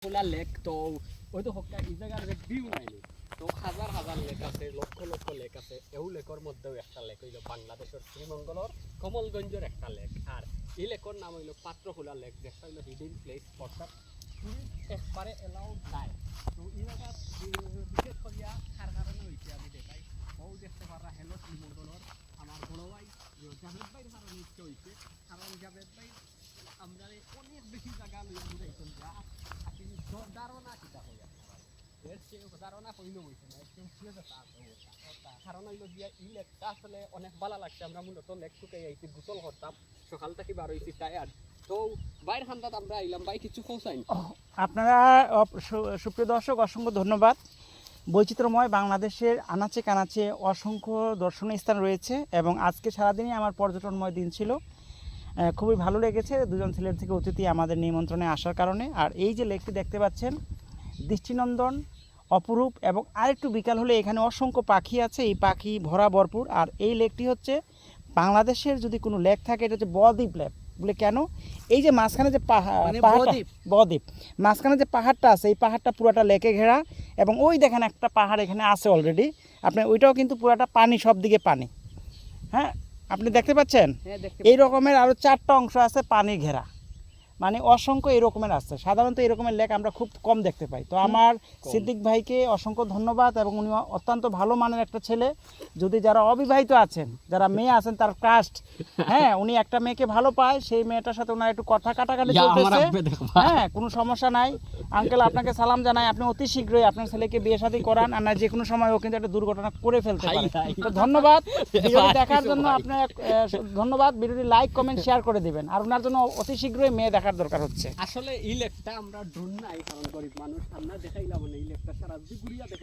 খোলা লেক তো ওই তো হকা এই জায়গার যে ভিউ নাই তো হাজার হাজার লেক আছে লক্ষ লক্ষ লেক আছে এও লেকের মধ্যেও একটা লেক হইল বাংলাদেশের শ্রীমঙ্গলের কমলগঞ্জের একটা লেক আর এই লেকের নাম হইল পাত্রখোলা লেক যেটা হইল হিডিং প্লেস অর্থাৎ একবারে এলাউড নাই তো এই জায়গা বিশেষ করিয়া কার কারণে হয়েছে আমি দেখাই ও দেখতে পারা হেলো শ্রীমঙ্গলের আমার বড় ভাই জাভেদ ভাইয়ের কারণে ইচ্ছে হয়েছে কারণ জাভেদ ভাই আমরা অনেক বেশি জায়গা লইয়া বুঝাইছেন যা আপনি ধারণা কিতা হইয়া এর চেয়ে ধারণা হইল হইছে না একটু শুয়ে যেতে কারণ হইল গিয়া ই লেকটা আসলে অনেক ভালো লাগছে আমরা মূলত লেক শুকাই আইছি গোসল করতাম সকাল থেকে বার হইছি টায়ার্ড তো বাইর খান্দাত আমরা আইলাম ভাই কিছু খোঁসাইন আপনারা সুপ্রিয় দর্শক অসংখ্য ধন্যবাদ। বৈচিত্র্যময় বাংলাদেশের আনাচে কানাচে অসংখ্য দর্শনীয় স্থান রয়েছে এবং আজকে সারাদিনই আমার পর্যটনময় দিন ছিল। খুবই ভালো লেগেছে দুজন ছেলের থেকে অতিথি আমাদের নিমন্ত্রণে আসার কারণে। আর এই যে লেকটি দেখতে পাচ্ছেন দৃষ্টিনন্দন অপরূপ এবং আরেকটু বিকাল হলে এখানে অসংখ্য পাখি আছে, এই পাখি ভরা ভরপুর। আর এই লেকটি হচ্ছে বাংলাদেশের যদি কোনো লেক থাকে এটা হচ্ছে বদ্বীপ লেক বলে। কেন? এই যে মাঝখানে যে বদ্বীপ মাঝখানে যে পাহাড়টা আছে এই পাহাড়টা পুরোটা লেকে ঘেরা এবং ওই দেখেন একটা পাহাড় এখানে আছে অলরেডি, আপনি ওইটাও কিন্তু পুরোটা পানি, সব দিকে পানি। হ্যাঁ, আপনি দেখতে পাচ্ছেন এই রকমের আরও 4টা অংশ আছে পানি ঘেরা, মানে অসংখ্য এই রকমের আছে। সাধারণত এই রকমের লেক আমরা খুব কম দেখতে পাই। তো আমার সিদ্দিক ভাইকে অসংখ্য ধন্যবাদ এবং উনি অত্যন্ত ভালো মানের একটা ছেলে। যদি যারা অবিবাহিত আছেন, যারা মেয়ে আছেন তার কাস্ট, হ্যাঁ উনি একটা মেয়েকে ভালো পায়, সেই মেয়েটার সাথে ওনার একটু কথা কাটাকাটি চলতেছে। হ্যাঁ, কোনো সমস্যা নাই। আঙ্কেল আপনাকে সালাম জানাই, আপনি অতি শীঘ্রই আপনার ছেলেকে বিয়ে শাদী করান, আর না যে কোনো সময় ও কিন্তু একটা দুর্ঘটনা করে ফেলতে পারে। তো ধন্যবাদ ভিডিওটি দেখার জন্য, আপনার ধন্যবাদ। ভিডিওটি লাইক কমেন্ট শেয়ার করে দিবেন, আর ওনার জন্য অতি শীঘ্রই মেয়ে দেখার দরকার হচ্ছে। আসলে এই লেকটা আমরা ড্রোন নাই কারণ গরিব মানুষ আমরা দেখাইলাম না এই লেকটা সারা ঘুরিয়া